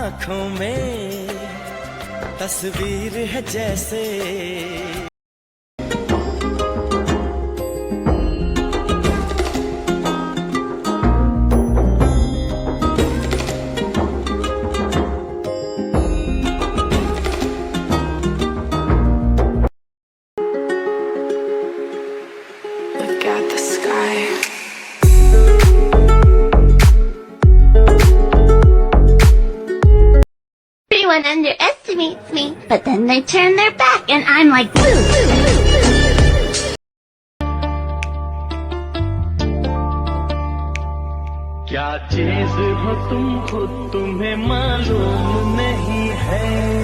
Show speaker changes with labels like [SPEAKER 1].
[SPEAKER 1] आँखों में तस्वीर है जैसे।
[SPEAKER 2] Look at the sky.
[SPEAKER 3] Everyone underestimates me, but then they turn their back and I'm like, woo!
[SPEAKER 1] क्या चीज हो तुम खुद तुम्हें मालूम नहीं है।